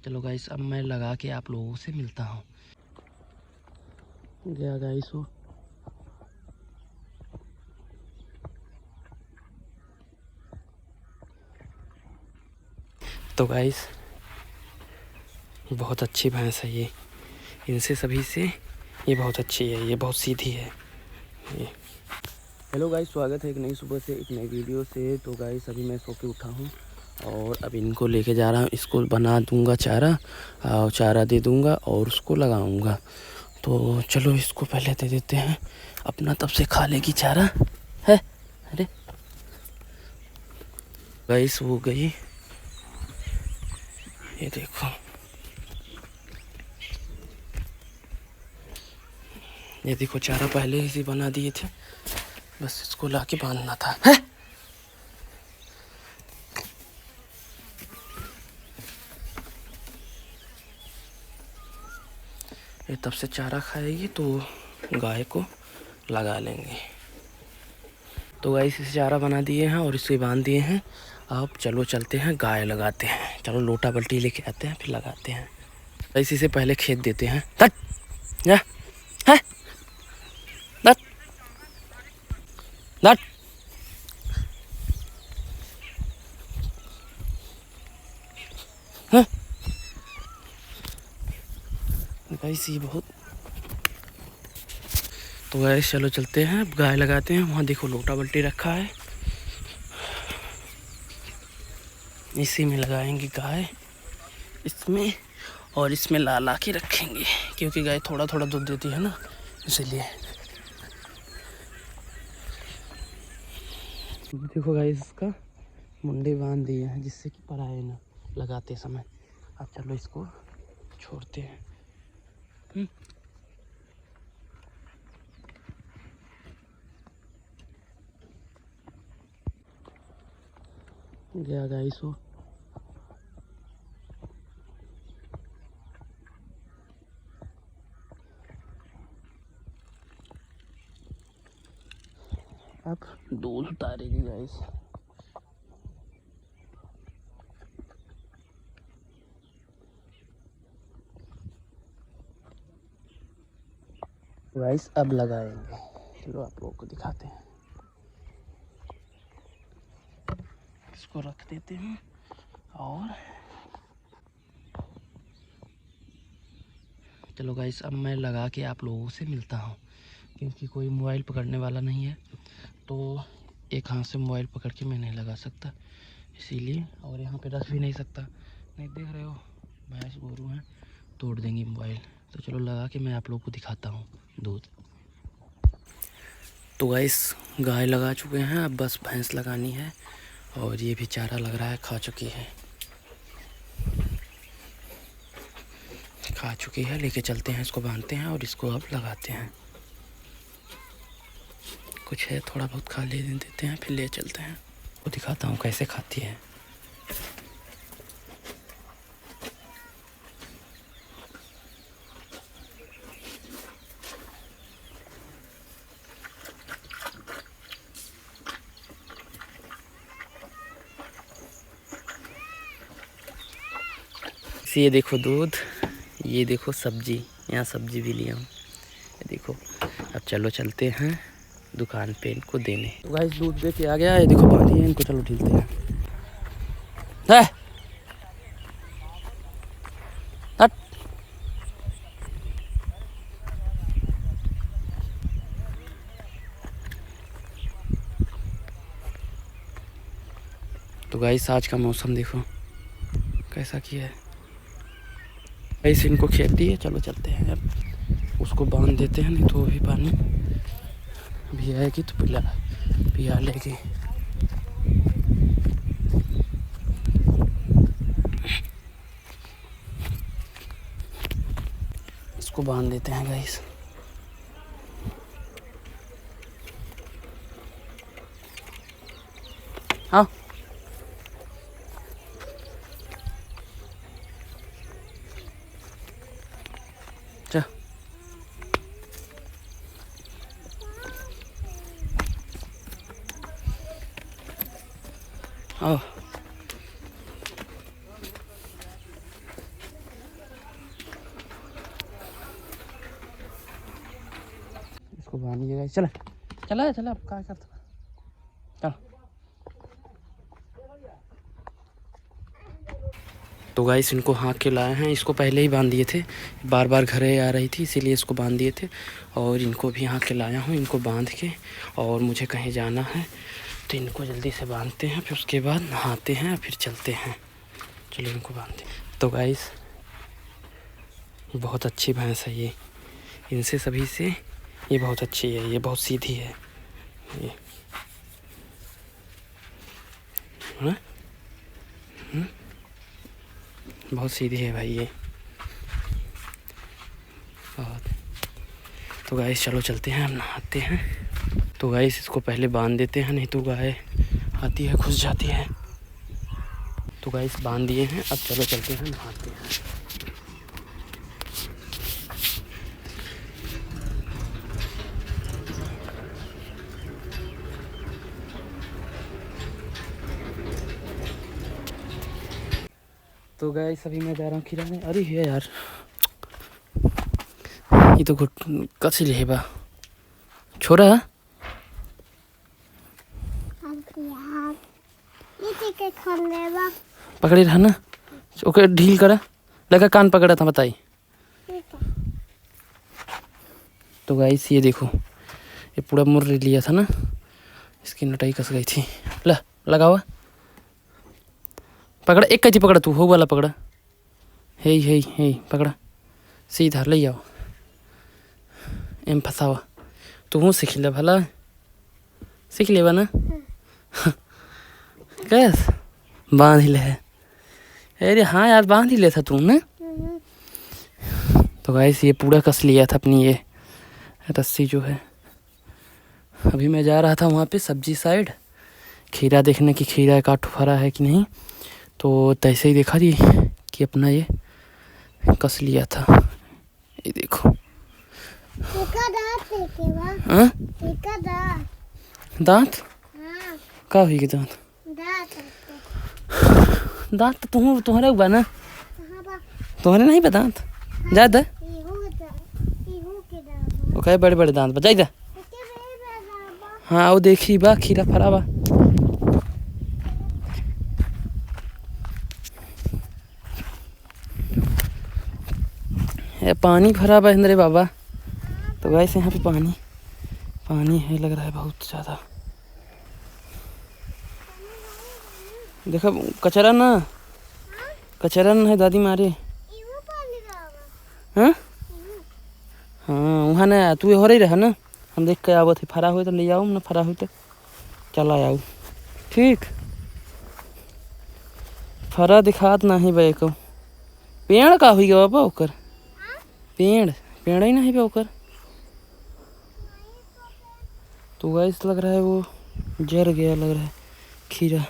चलो गाइस, अब मैं लगा के आप लोगों से मिलता हूँ। गया गाइस वो। तो गाइस बहुत अच्छी भैंस है ये, इनसे सभी से ये बहुत अच्छी है, ये बहुत सीधी है ये। हेलो गाइस, स्वागत है एक नई सुबह से एक नई वीडियो से। तो गाइस अभी मैं सो के उठा हूँ और अब इनको लेके जा रहा हूँ, इसको बना दूंगा चारा और चारा दे दूंगा और उसको लगाऊंगा। तो चलो इसको पहले दे देते हैं, अपना तब से खा लेगी चारा है। अरे गाइस वो गई, ये देखो, ये देखो चारा पहले ही बना दिए थे, बस इसको लाके बांधना था है? ये तब से चारा खाएगी तो गाय को लगा लेंगे। तो गाय इसे चारा बना दिए हैं और इसे बांध दिए हैं। अब चलो चलते हैं गाय लगाते हैं। चलो लोटा बल्टी लेके आते हैं फिर लगाते हैं। इसी से पहले खेत देते हैं। तट जा है तट तट गाइस ये बहुत। तो गाइस चलो चलते हैं, अब गाय लगाते हैं। वहाँ देखो लोटा बल्टी रखा है, इसी में लगाएंगे गाय, इसमें और इसमें ला ला के रखेंगे, क्योंकि गाय थोड़ा थोड़ा दूध देती है ना, इसीलिए। देखो गाइस इसका मुंडे बांध दिए हैं जिससे कि पराए ना लगाते समय। अब चलो इसको छोड़ते हैं। गया गाइस वो। अब दूध उतारेगी गाइस। गाइस अब लगाएंगे, चलो आप लोगों को दिखाते हैं। इसको रख देते हैं और चलो गाइस, अब मैं लगा के आप लोगों से मिलता हूँ, क्योंकि कोई मोबाइल पकड़ने वाला नहीं है, तो एक हाथ से मोबाइल पकड़ के मैं नहीं लगा सकता इसीलिए, और यहाँ पे रख भी नहीं सकता। नहीं देख रहे हो भैंस गोरू हैं, तोड़ देंगी मोबाइल। तो चलो लगा के मैं आप लोगों को दिखाता हूँ दूध। तो गाइस गाय लगा चुके हैं, अब बस भैंस लगानी है। और ये भी चारा लग रहा है, खा चुकी है, लेके चलते हैं, इसको बांधते हैं और इसको अब लगाते हैं। कुछ है थोड़ा बहुत खा ले देते हैं फिर ले चलते हैं। वो दिखाता हूँ कैसे खाती है। ये देखो दूध, ये देखो सब्जी, यहाँ सब्जी भी लिया हूँ, ये देखो। अब चलो चलते हैं दुकान पे इनको देने। तो गाइस दूध दे के आ गया, ये देखो बांधी है इनको, चलो ढीलते हैं। हट। तो गाइस आज का मौसम देखो कैसा किया है। ऐसे इनको खेत दिए, चलो चलते हैं अब उसको बांध देते हैं, नहीं तो भी पानी भी आएगी तो पिया लेगी। इसको बांध देते हैं गाइस। हाँ चल आओ। गाइस, चला चला चला, अब क्या करता चल। तो गाइस इनको हाँक के लाए हैं, इसको पहले ही बांध दिए थे, बार बार घरे आ रही थी इसीलिए इसको बांध दिए थे। और इनको भी हाँक के लाया हूँ, इनको बांध के, और मुझे कहीं जाना है तो इनको जल्दी से बांधते हैं, फिर उसके बाद नहाते हैं, फिर चलते हैं। चलो इनको बांधते हैं। तो गाइस बहुत अच्छी भैंस है ये, इनसे सभी से ये बहुत अच्छी है, ये बहुत सीधी है ये। बहुत सीधी है भाई ये। और तो गाइस चलो चलते हैं, हम नहाते हैं। तो गाइस इसको पहले बांध देते हैं, नहीं तो गाय आती है घुस जाती है। तो गाइस बांध दिए हैं, अब चलो चलते हैं, नहाते हैं। तो गाइस अभी मैं जा रहा हूँ खिलाने। अरे है यार, ये तो कसी ले बा छोरा पकड़े रहा ना, ओके ढील करा, लगा कान पकड़ा था बताई। तो गाइस ये देखो, ये पूरा मुर्र लिया था ना, इसकी नटाई कस गई थी। लगा हुआ पकड़ा, एक कैची पकड़ा, तू हो वाला पकड़ा, हे पकड़ा, सीधा ले आओ, एम फंसावा। तू हूँ सीख ले भला, सीख लेवा ना। कैस बांध ही ले है, अरे हाँ यार बांध ही ले था तू ना। तो गाइस ये पूरा कस लिया था अपनी ये रस्सी जो है। अभी मैं जा रहा था वहाँ पे सब्जी साइड, खीरा देखने की, खीरा काटू फरा है कि नहीं, तो तैसे ही देखा थी कि अपना ये कस लिया था। ये देखो दांत का हुई दांत, दांत तो तुम्हारे हुआ ना, तुम्हारे नहीं बा दांत ज्यादा, ओके बड़े बड़े दांत बजाई दा। हाँ वो देखी बा खीरा फरा बा। पानी भरा बा इंद्रे बाबा। तो गाइस यहाँ पे पानी है, लग रहा है बहुत ज़्यादा। देखो कचरा ना है दादी मारे। हाँ वहाँ ना तू हो रही रहा ना, हम देख के आवत है, फरा हुए तो ले आओ ना, फरा हुए तो चला आओ। ठीक फरा दिखात नहीं बे को, पेड़ का हुई गया बाबा ओकर, पेड़ ही नहीं पे ओकर। तो गाइस लग रहा है वो जर गया, लग रहा है खीरा।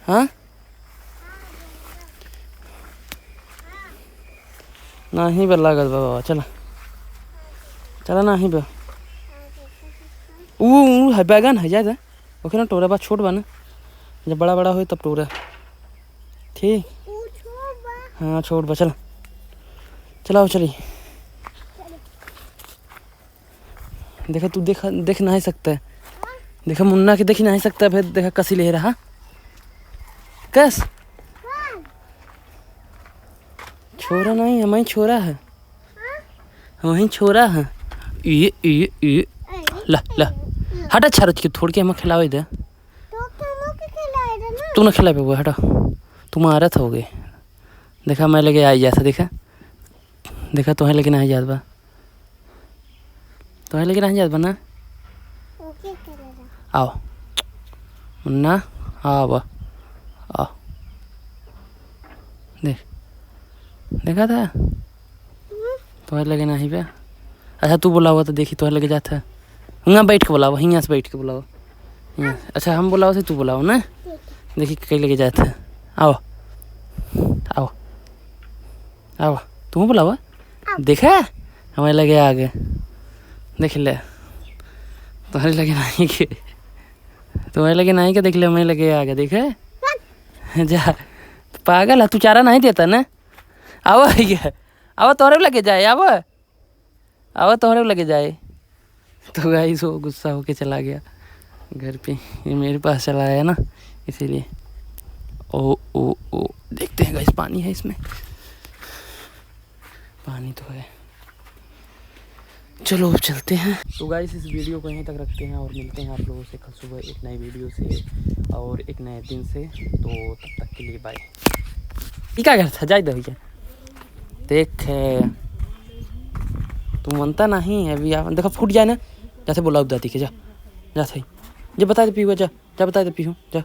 हाँ नहीं बा लागत बाबा, चला नहीं बा। वो है बैगन है ज्यादा, ओके ना टोरा बा छोट बा ना, जब बड़ा बड़ा हो तब टोरा। ठीक हाँ छोड़ बा, चलाओ चली। देखा तू देख नहीं सकता है, देखा मुन्ना के देख नहीं सकता, फिर देखा कसी ले रहा कस। छोरा नहीं हमारी छोरा है, वही छोरा है। ये ला हटा छाड़ के थोड़ के हमें खिलावे दे, तू ना खिला पे वो हटा, तुम आ रहा था हो गए। देखा मैं लगे आई जाता, देखा तुम्हें लेके नहीं जात बा, तुम्हें लेके नहीं जात बा ना। आओ मुन्ना आओ बा, आओ देखा था तुम्हें लगे नहीं पे। अच्छा तू बुलावा तो देखी तुम्हें लगे जाता, यहाँ बैठ के बुलावा, यहाँ से बैठ के बुलावा यहाँ। अच्छा हम बुलाओ थे तू बुलाओ ना, देखी कहीं लगे जाता। आओ आओ आओ तुम बुलावा, देखा हमें लगे आगे, देख ले तुम्हारे लगे नहीं के, तुम्हारे लगे नहीं के, देख ले हमें लगे आगे, देखे जा पागल है तू, चारा नहीं देता ना। आओ आओ तोहरे लगे जाए, आओ आवा तोहरे लगे जाए। तो गाइस वो गुस्सा होके चला गया घर पे, ये मेरे पास चला आया ना इसीलिए। ओ ओ ओ देखते हैं गाइस, पानी है इसमें, पानी तो है। चलो अब चलते हैं। तो गाइस इस वीडियो को यहीं तक रखते हैं और मिलते हैं आप लोगों से कल सुबह एक नई वीडियो से और एक नए दिन से। तो तब तक के लिए बाय। ये क्या करता जाए भैया, देख तू मनता नहीं है भैया, देखो फूट जाए ना, जैसे बोला दादी के जा जा सही, जो बता दे पीहू, जा जा बता दे पीहू जा।